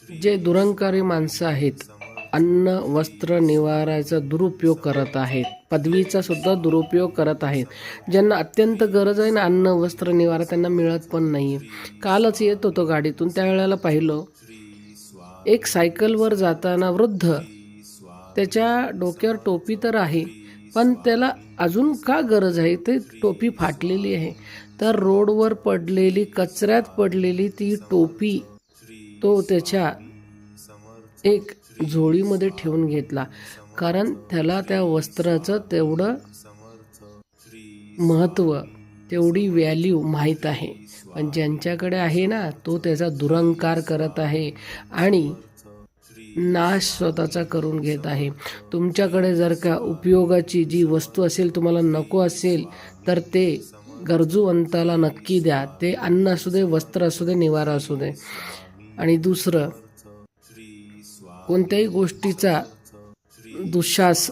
जे दुरंकारी माणसं आहेत, अन्न वस्त्र निवाराचा दुरुपयोग करत आहेत, पदवीचा सुद्धा दुरुपयोग करत आहेत, ज्यांना अत्यंत गरज आहे ना अन्न वस्त्र निवारा, त्यांना मिळत पण नाही आहे. कालच येत होतो गाडीतून, त्यावेळेला पाहिलं एक सायकलवर जाताना वृद्ध, त्याच्या डोक्यावर टोपी तर आहे पण त्याला अजून का गरज आहे, ते टोपी फाटलेली आहे. तर रोडवर पडलेली, कचऱ्यात पडलेली ती टोपी तो त्याच्या एक झोळीमध्ये ठेवून घेतला, कारण त्याला त्या वस्त्राचं तेवढं महत्त्व, तेवढी व्हॅल्यू माहीत आहे. पण ज्यांच्याकडे आहे ना, तो त्याचा दुरंकार करत आहे आणि नाश स्वतःचा करून घेत आहे. तुमच्याकडे जर का उपयोगाची जी वस्तू असेल, तुम्हाला नको असेल तर ते गरजूवंताला नक्की द्या. ते अन्न असू दे, वस्त्र असू दे, निवारा असू दे. आणि दुसरं, कोणत्याही गोष्टीचा दुःशास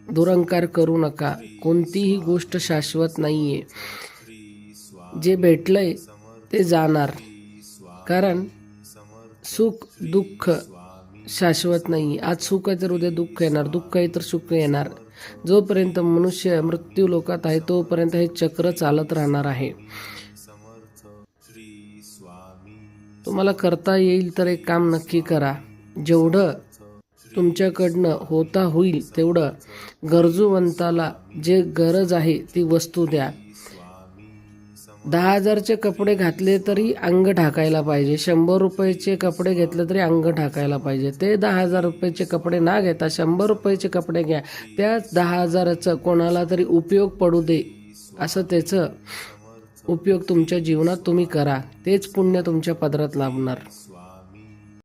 दुरंकार करू नका. कोणतीही गोष्ट शाश्वत नाही आहे. जे भेटलंय ते जाणार, कारण सुख दुःख शाश्वत नाही. आज सुख आहे तर उद्या दुःख येणार, दुःख आहे तर सुख येणार. जोपर्यंत मनुष्य मृत्यू लोकात आहे तोपर्यंत हे चक्र चालत राहणार आहे. तुम्हाला करता येईल तर एक काम नक्की करा. जेवढं तुमच्याकडनं होता होईल तेवढं गरजूवंताला जे गरज आहे ती वस्तू द्या. 10,000चे कपडे घातले तरी अंग ढाकायला पाहिजे, 100 रुपयाचे कपडे घेतले तरी अंग ढाकायला पाहिजे. ते 10,000 रुपयाचे कपडे ना घेता 100 रुपयाचे कपडे घ्या. त्याच 10,000चा कोणाला तरी उपयोग पडू दे, असं त्याचं उपयोग तुमच्या जीवनात तुम्ही करा. तेच पुण्य तुमच्या पदरात लाभणार.